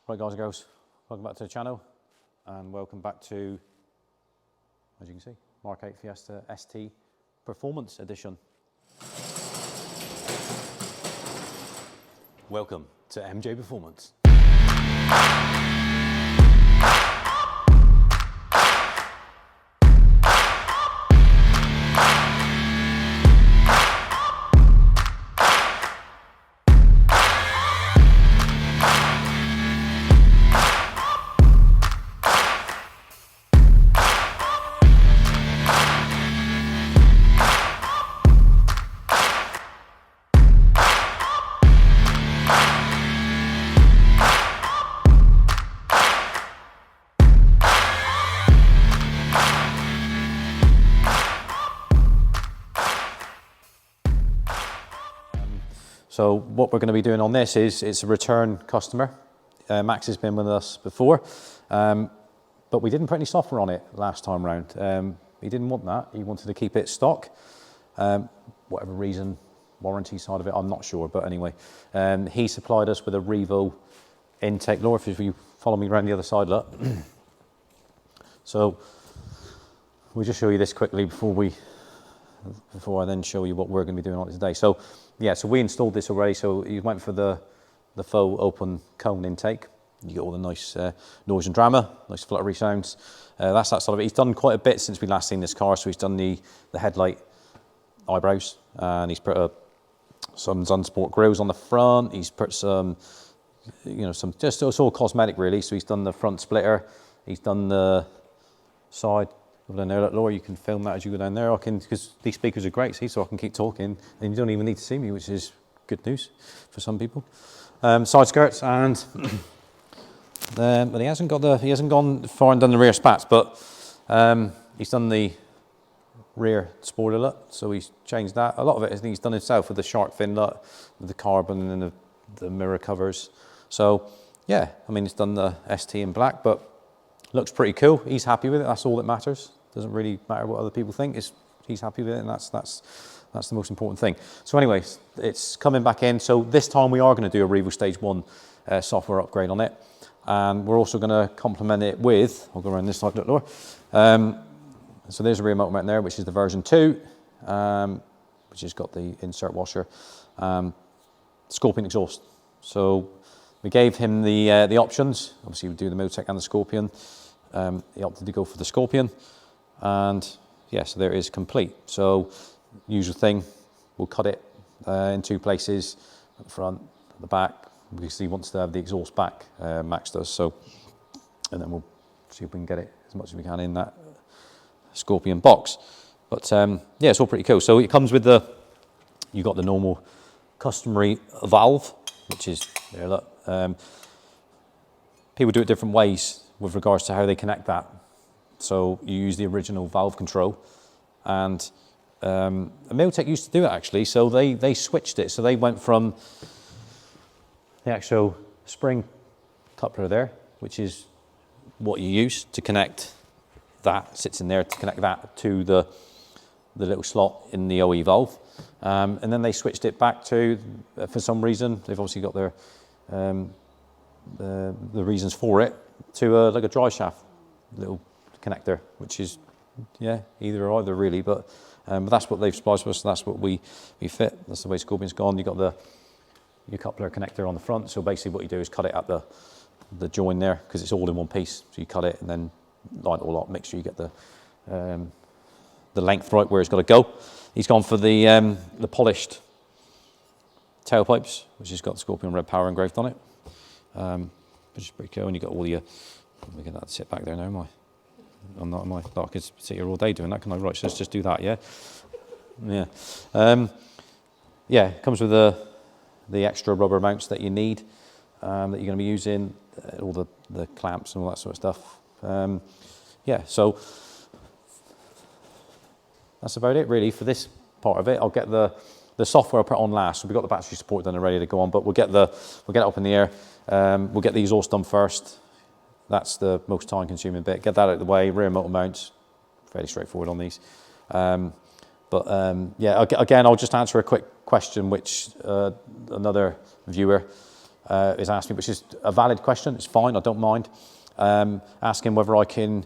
Right guys and girls, welcome back to the channel and welcome back to, as you can see, MK8 Fiesta ST Performance Edition. Welcome to MJ Performance. So what we're going to be doing on this is it's a return customer. Max has been with us before, but we didn't put any software on it last time round. He didn't want that. He wanted to keep it stock. Whatever reason, warranty side of it, I'm not sure. But anyway, he supplied us with a Revo intake lure. If you follow me around the other side, look. So we'll just show you this quickly before I then show you what we're going to be doing on it today. So yeah, so we installed this already. So you went for the faux open cone intake. You get all the nice noise and drama, nice fluttery sounds. That's that sort of it. He's done quite a bit since we last seen this car. So he's done the headlight eyebrows, and he's put some Sunsport grills on the front. He's put some, some just it's all cosmetic really. So he's done the front splitter. He's done the side. Down there, look, Laura, you can film that as you go down there. I can, because these speakers are great, see, so I can keep talking, and you don't even need to see me, which is good news for some people. Side skirts, and but he hasn't gone far and done the rear spats, but he's done the rear spoiler look, so he's changed that. A lot of it I think he's done himself with the shark fin look, with the carbon and the mirror covers. So yeah, I mean, he's done the ST in black, but looks pretty cool. He's happy with it. That's all that matters. Doesn't really matter what other people think. He's happy with it, and that's the most important thing. So anyway, it's coming back in. So this time we are going to do a Revo Stage 1 software upgrade on it. And we're also going to complement it with, I'll go around this side, look, Laura. So there's a rear motor mount there, which is the version 2, which has got the insert washer. Scorpion exhaust. So we gave him the options. Obviously we do the Motec and the Scorpion. He opted to go for the Scorpion, and yeah, so there is complete. So usual thing, we'll cut it in 2 places, at the front, at the back, because he wants to have the exhaust back, Max does. So, and then we'll see if we can get it as much as we can in that Scorpion box. But yeah, it's all pretty cool. So it comes with you got the normal customary valve, which is there. Look, people do it different ways with regards to how they connect that. So you use the original valve control, and Motec used to do it actually. So they switched it. So they went from the actual spring coupler there, which is what you use to connect that, sits in there to connect that to the little slot in the OE valve. And then they switched it back to, for some reason, they've obviously got their the reasons for it, to like a dry shaft little connector, which is either or either really, but that's what they've supplied to us. So that's what we fit. That's the way Scorpion's gone. You got your coupler connector on the front. So basically, what you do is cut it at the join there, because it's all in one piece. So you cut it and then line it all up. Make sure you get the length right where it's got to go. He's gone for the polished tailpipes, which has got Scorpion Red Power engraved on it. Which is pretty cool, and you got all your. Let me get that to sit back there now, am I? I'm not, am I? I could sit here all day doing that, can I? Right, so let's just do that, yeah? Yeah. Yeah, it comes with the extra rubber mounts that you need, that you're going to be using, all the clamps and all that sort of stuff. Yeah, so that's about it really for this part of it. I'll get the software I'll put on last. So we've got the battery support done and ready to go on, but we'll get it up in the air. We'll get the exhaust done first. That's the most time consuming bit. Get that out of the way. Rear motor mounts, fairly straightforward on these. Yeah, again, I'll just answer a quick question which another viewer is asking, which is a valid question. It's fine, I don't mind. Asking whether I can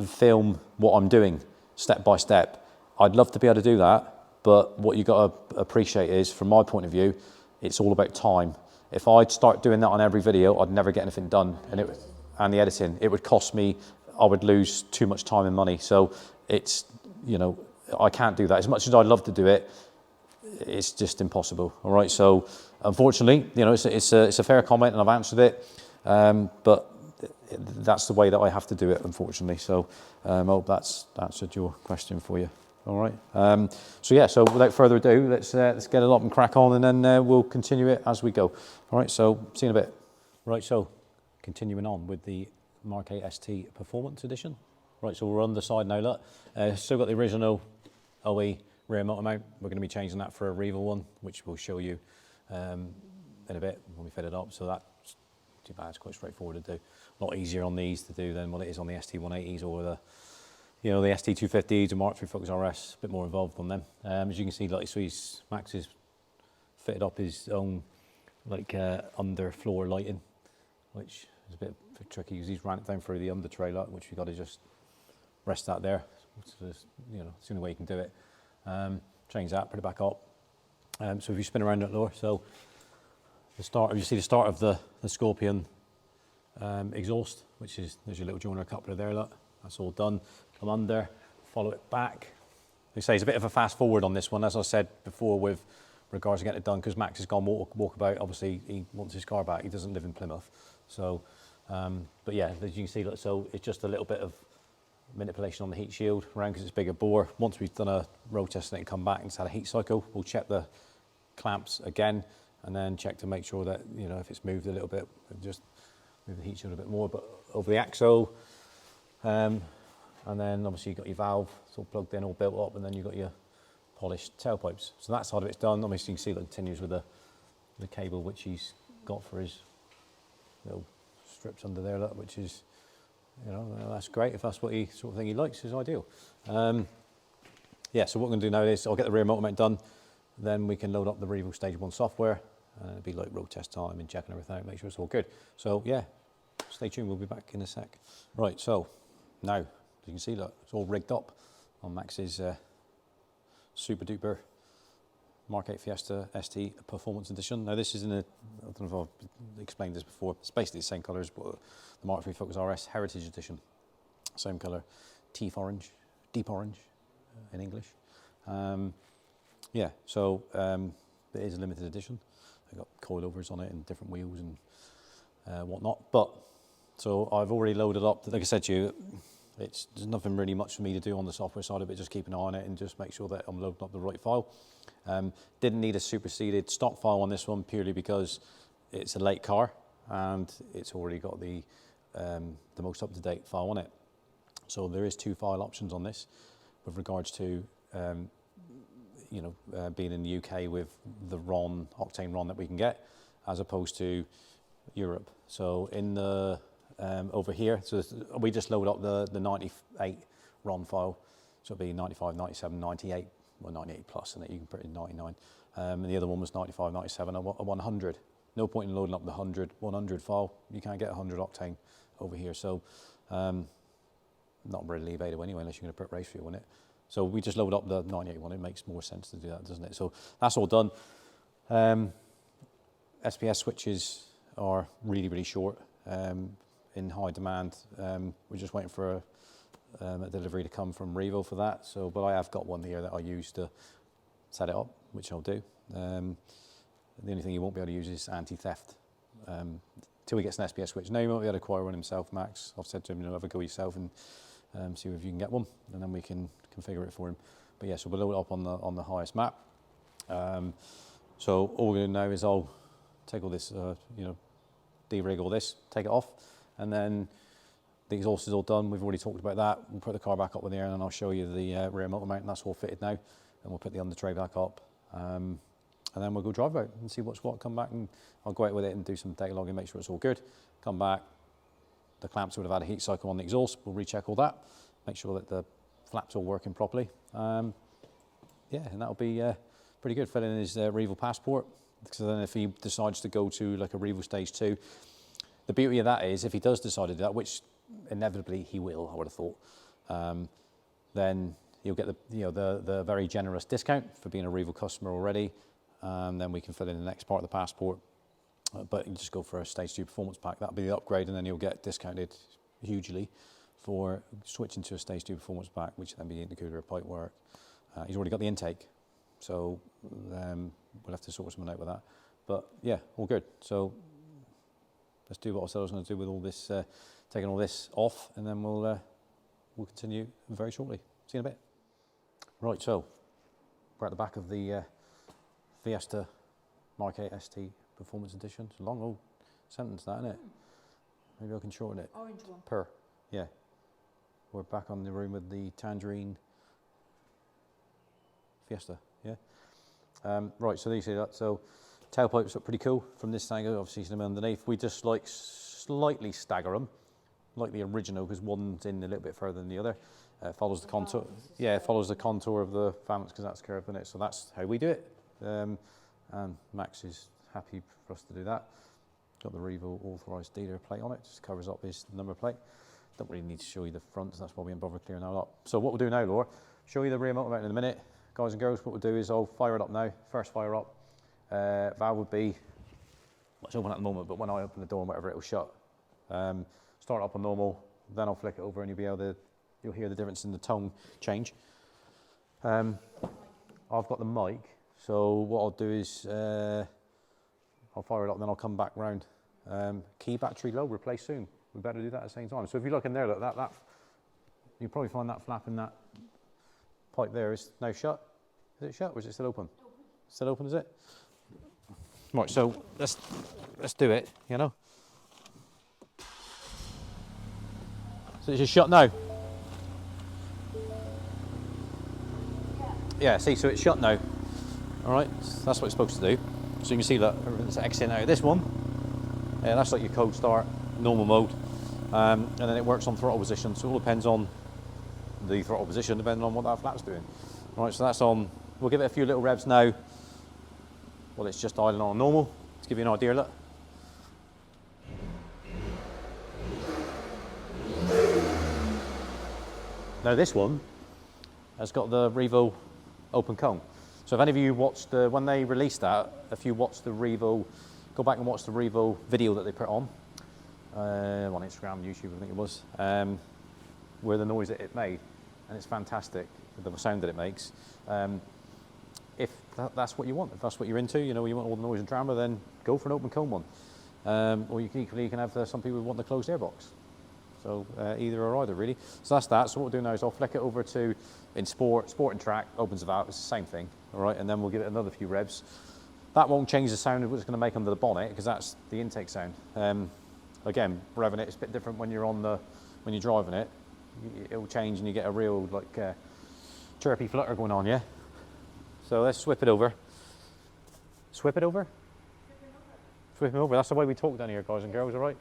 film what I'm doing step by step. I'd love to be able to do that, but what you got to appreciate is, from my point of view, it's all about time. If I'd start doing that on every video, I'd never get anything done, and the editing, it would cost me, I would lose too much time and money. So it's, you know, I can't do that. As much as I'd love to do it, it's just impossible. All right, so unfortunately, you know, it's a fair comment and I've answered it, but that's the way that I have to do it, unfortunately. So I hope that's answered your question for you. All right. So yeah, so without further ado, let's get it up and crack on, and then we'll continue it as we go. All right, so see you in a bit. Right, so continuing on with the MK8 ST Performance Edition. Right, so we're on the side now, look. Still got the original OE rear motor mount. We're going to be changing that for a Revo one, which we'll show you in a bit when we fit it up. So that's too bad, it's quite straightforward to do. A lot easier on these to do than what it is on the ST180s or the, you know, the ST250s or Mark III Focus RS, a bit more involved on them. As you can see, like, so Max has fitted up his own, like, under floor lighting, which is a bit tricky because he's ran it down through the under trailer, which we got to just rest that there. So just, you know, it's the only way you can do it. Change that, put it back up. So if you spin around that lower, so the start, you see the start of the Scorpion exhaust, which is, there's your little joiner coupler there, look. That's all done. Come under, follow it back. They say it's a bit of a fast forward on this one, as I said before, with regards to getting it done, because Max has gone walkabout. Obviously, he wants his car back. He doesn't live in Plymouth. So, but yeah, as you can see, look, so it's just a little bit of manipulation on the heat shield around because it's bigger bore. Once we've done a road test and come back and it's had a heat cycle, we'll check the clamps again and then check to make sure that, you know, if it's moved a little bit, just move the heat shield a bit more. But over the axle, and then obviously you've got your valve, it's all plugged in, all built up, and then you've got your polished tailpipes. So that side of it's done. Obviously you can see that it continues with the cable which he's got for his little strips under there, look, which is, you know, that's great. If that's what he sort of thing he likes, is ideal. Yeah, so what we're going to do now is I'll get the rear motor mount done, then we can load up the Revo Stage 1 software, and it'll be like road test time and checking everything out, make sure it's all good. So yeah, stay tuned, we'll be back in a sec. Right, so now, as you can see, look, it's all rigged up on Max's super duper MK8 Fiesta ST Performance Edition. Now this is in a, I don't know if I've explained this before, it's basically the same colours, but the Mark III Focus RS Heritage Edition. Same colour, deep orange in English. Yeah, so it is a limited edition. I've got coilovers on it and different wheels and whatnot. But, so I've already loaded up, like I said to you, there's nothing really much for me to do on the software side of it, just keep an eye on it and just make sure that I'm loading up the right file. Didn't need a superseded stock file on this one purely because it's a late car and it's already got the most up-to-date file on it. So there is 2 file options on this with regards to you know, being in the UK with the RON, octane RON that we can get, as opposed to Europe. So in the over here, so we just load up the 98 RON file, so it'll be 95, 97, 98, well 98 plus, and you can put in 99. And the other one was 95, 97, and 100. No point in loading up the 100 file. You can't get 100 octane over here, so not really Levato anyway, unless you're going to put race fuel in it. So we just load up the 98 one. It makes more sense to do that, doesn't it? So that's all done. SPS switches are really, really short, in high demand. We're just waiting for a delivery to come from Revo for that. So, but I have got one here that I use to set it up, which I'll do. The only thing you won't be able to use is anti-theft till he gets an SPS switch. Now you won't be able to acquire one himself, Max. I've said to him, you know, have a go yourself and see if you can get one, and then we can configure it for him. But yeah, so we'll load it up on the highest map. So all we're going to do now is I'll take all this, you know, de-rig all this, take it off, and then the exhaust is all done. We've already talked about that. We'll put the car back up with the air, and then I'll show you the rear motor mount, and that's all fitted now. And we'll put the under tray back up, and then we'll go drive out and see what's what. Come back and I'll go out with it and do some data logging, make sure it's all good. Come back. The clamps would have had a heat cycle on the exhaust. We'll recheck all that, make sure that the flaps all working properly. Yeah, and that'll be pretty good. Fill in his Revo passport, because then if he decides to go to like a Revo Stage 2, the beauty of that is if he does decide to do that, which inevitably he will, I would have thought, then you'll get the very generous discount for being a Revo customer already, and then we can fill in the next part of the passport. But you just go for a Stage 2 performance pack. That'll be the upgrade, and then you'll get discounted hugely for switching to a Stage 2 performance pack, which then be intercooler, pipe work. He's already got the intake, so we'll have to sort something out with that. But yeah, all good. So let's do what I said I was going to do with all this, taking all this off, and then we'll continue very shortly. See you in a bit. Right, so we're at the back of the Fiesta MK8 ST Performance Edition. It's a long old sentence, that, isn't it? Maybe I can shorten it. Orange one. Per, yeah. We're back on the room with the Tangerine Fiesta, yeah. Right, so there you see that. So tailpipes look pretty cool from this angle. Obviously, you see them underneath. We just like slightly stagger them, like the original, because one's in a little bit further than the other. Follows the contour. Yeah, it follows the contour of the fan because that's curved in it. So that's how we do it. And Max is happy for us to do that. Got the Revo authorised dealer plate on it. Just covers up his number plate. Don't really need to show you the front, so that's why we didn't bother clearing that up. So what we'll do now, Laura, show you the rear motor mount in a minute. Guys and girls, what we'll do is I'll fire it up now. First fire up. Valve would be, well, it's open at the moment, but when I open the door and whatever, it will shut. Start up on normal, then I'll flick it over and you'll be able to, you'll hear the difference in the tone change. I've got the mic, so what I'll do is I'll fire it up, then I'll come back round. Key battery low, replace soon. We better do that at the same time. So if you look in there, look, that you'll probably find that flap in that pipe there is now shut. Is it shut or is it still open? Open. Still open, is it? Right, so let's do it, you know. So it's just shut now. Yeah, see, so it's shut now. All right, so that's what it's supposed to do. So you can see that everything's exiting out of this one. Yeah, that's like your cold start, normal mode. And then it works on throttle position. So it all depends on the throttle position, depending on what that flap's doing. All right, so that's on. We'll give it a few little revs now. Well, it's just idling on normal. To give you an idea, look. Now this one has got the Revo open cone. So if any of you watched, when they released that, if you watched the Revo, go back and watch the Revo video that they put on Instagram, YouTube, I think it was, where the noise that it made, and it's fantastic, the sound that it makes. If that's what you want, if that's what you're into, you know, you want all the noise and drama, then go for an open cone one. Or you can have some people who want the closed airbox. So either or either, really. So that's that. So what we'll do now is I'll flick it over to, in sport and track, opens the valve, it's the same thing, all right? And then we'll give it another few revs. That won't change the sound of what it's going to make under the bonnet, because that's the intake sound. Again, revving it, it's a bit different when you're when you're driving it. It'll change and you get a real, like, chirpy flutter going on, yeah? So let's swip it over. Swip it over? Swip it over. That's the way we talk down here, guys and girls, all right?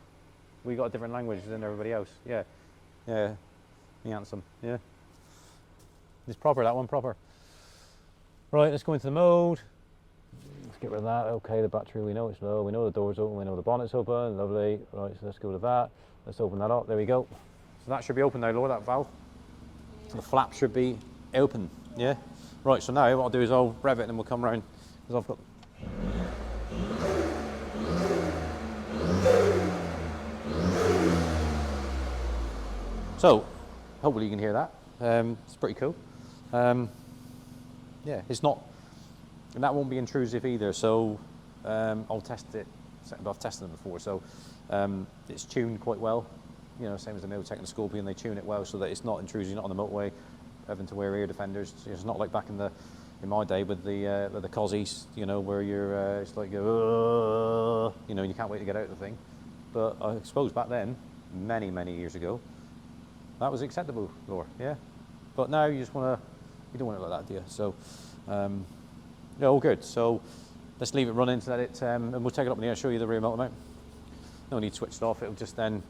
We got a different language than everybody else. Yeah, yeah, me handsome. Yeah, it's proper. That one proper. Right, let's go into the mode. Let's get rid of that. Okay, the battery. We know it's low. We know the door's open. We know the bonnet's open. Lovely. Right, so let's go to that. Let's open that up. There we go. So that should be open now, Laura. That valve. So the flap should be open. Yeah. Right. So now what I'll do is I'll rev it and we'll come round because I've got. So, hopefully you can hear that. It's pretty cool. Yeah, it's not, and that won't be intrusive either. So I'll test it. I've tested them before, so it's tuned quite well. You know, same as the Miltech and the Scorpion, they tune it well so that it's not intrusive. You're not on the motorway having to wear ear defenders. It's not like back in my day with the Cozzies, you know, where you're it's like you know, you can't wait to get out of the thing. But I suppose back then, many years ago, that was acceptable, Laura, yeah? But now you just want to, you don't want it like that, do you? So, yeah, all good. So let's leave it running so that it, and we'll take it up in the air, show you the rear motor mount. No need to switch it off, it'll just then,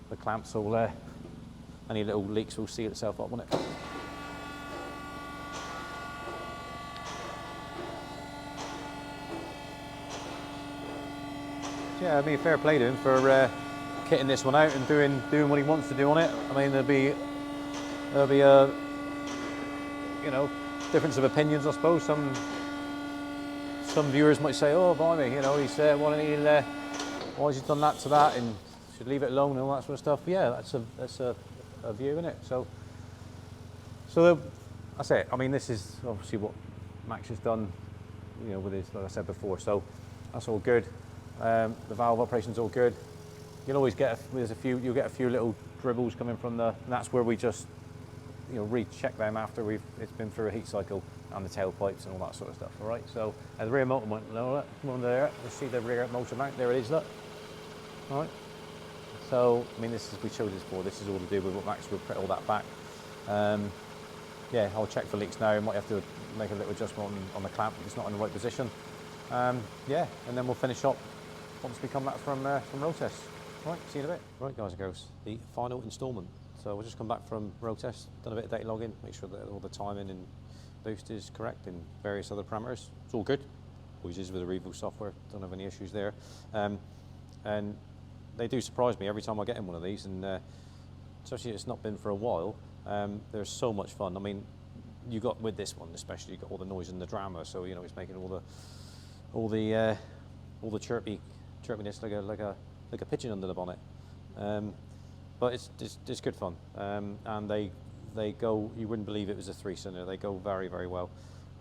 the clamps will, any little leaks will seal itself up, won't it? yeah, I mean, fair play to him for kitting this one out and doing what he wants to do on it. I mean, there'll be a, you know, difference of opinions, I suppose. Some viewers might say, oh, blimey, you know, he's why has he done that to that and should leave it alone and all that sort of stuff. But yeah, that's a view, isn't it? So that's it. I mean, this is obviously what Max has done, you know, with his, like I said before. So that's all good. The valve operation's all good. You'll always get you'll get a few little dribbles coming from and that's where we just, you know, recheck them after it's been through a heat cycle and the tailpipes and all that sort of stuff. All right. So the rear motor mount, look, come on there. Let's see the rear motor mount. There it is. Look. All right. So I mean, we showed this before. This is all to do with what Max would put all that back. Yeah, I'll check for leaks now. Might have to make a little adjustment on the clamp if it's not in the right position. Yeah, and then we'll finish up once we come back from road test. Right, see you in a bit. Right, guys and girls, the final instalment. So we'll just come back from road test, done a bit of data logging, make sure that all the timing and boost is correct and various other parameters. It's all good. Always is with the Revo software, don't have any issues there. And they do surprise me every time I get in one of these, and especially it's not been for a while. They're so much fun. I mean, you got with this one especially, you got all the noise and the drama, so you know it's making all the chirpiness like a pigeon under the bonnet. But it's good fun, and they go. You wouldn't believe it was a 3-cylinder. They go very, very well.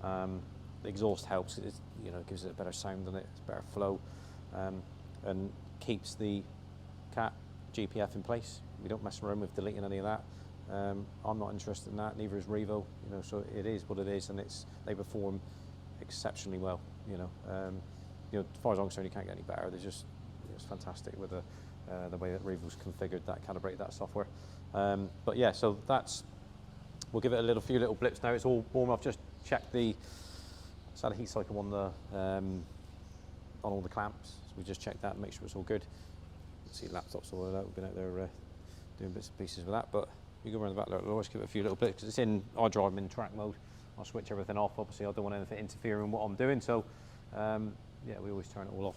The exhaust helps. It, you know, gives it a better sound on it. It's better flow, and keeps the cat GPF in place. We don't mess around with deleting any of that. I'm not interested in that. Neither is Revo. You know, so it is what it is, and they perform exceptionally well. You know, as far as I'm concerned, you can't get any better. They're just it's fantastic with the way that Revo's configured that, calibrated that software. But yeah, so we'll give it a few little blips now. It's all warm. I've just checked it's had a heat cycle on all the clamps. So we just checked that and make sure it's all good. See laptops all out. We've been out there doing bits and pieces with that, but you go around the back there, I'll always give it a few little blips because it's in, I drive them in track mode. I'll switch everything off. Obviously, I don't want anything interfering with what I'm doing, so yeah, we always turn it all off.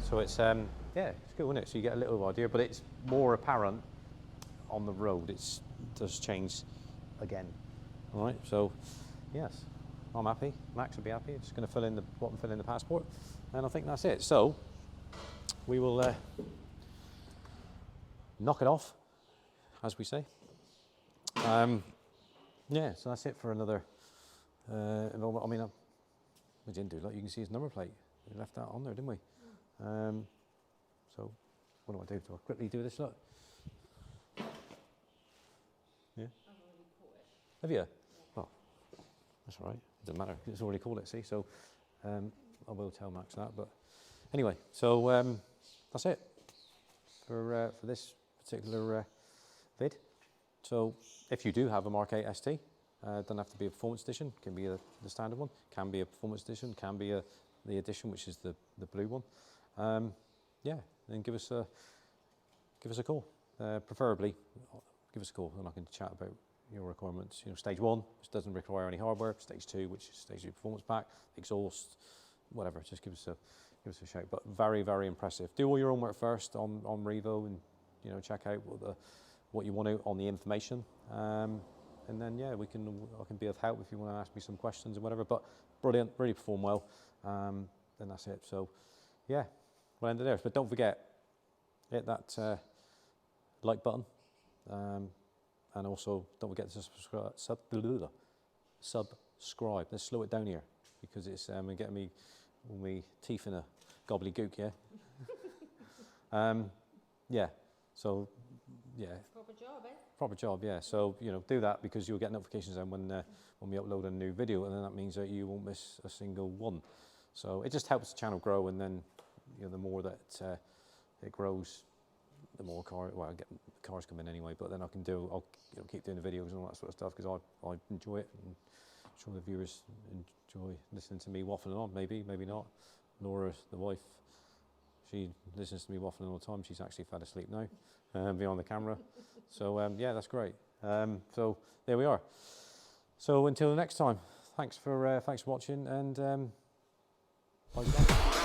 So it's yeah, it's good, isn't it? So you get a little idea, but it's more apparent on the road. It does change again. All right, so yes, I'm happy. Max will be happy. Just going to fill in the passport, and I think that's it. So we will knock it off, as we say. Yeah, so that's it for another involvement. I mean, we didn't do that. You can see his number plate. We left that on there, didn't we? So what do I do? Do I quickly do this? Look. Yeah. I've already caught it. Have you? Yeah. Oh, that's all right. It doesn't matter. It's already called it. See, so I will tell Max that. But anyway, so that's it for this particular vid. So if you do have a Mark 8 ST, doesn't have to be a performance edition. Can be the standard one. Can be a performance edition. Can be the edition, which is the blue one. Yeah, then give us a call. Preferably, give us a call, and I can chat about your requirements. You know, stage 1, which doesn't require any hardware. Stage 2, which is stage 2 performance pack, exhaust, whatever. Just give us a shout. But very, very impressive. Do all your homework first on Revo, and you know, check out what you want to on the information. And then yeah, I can be of help if you want to ask me some questions and whatever. But brilliant, really perform well. Then that's it. So yeah, we'll end it there. But don't forget, hit that like button, and also don't forget to subscribe. Let's slow it down here because it's getting me all my teeth in a gobbledygook. Yeah. Yeah. So yeah. Proper job, eh? Proper job, yeah. So, you know, do that because you'll get notifications then when we upload a new video, and then that means that you won't miss a single one. So it just helps the channel grow, and then, you know, the more that it grows, the more cars come in anyway. But then I'll keep doing the videos and all that sort of stuff because I enjoy it, and I'm sure the viewers enjoy listening to me waffling on. Maybe not. Laura, the wife, she listens to me waffling all the time. She's actually fell asleep now behind the camera. So yeah, that's great. So there we are. So until the next time, thanks for watching, and bye.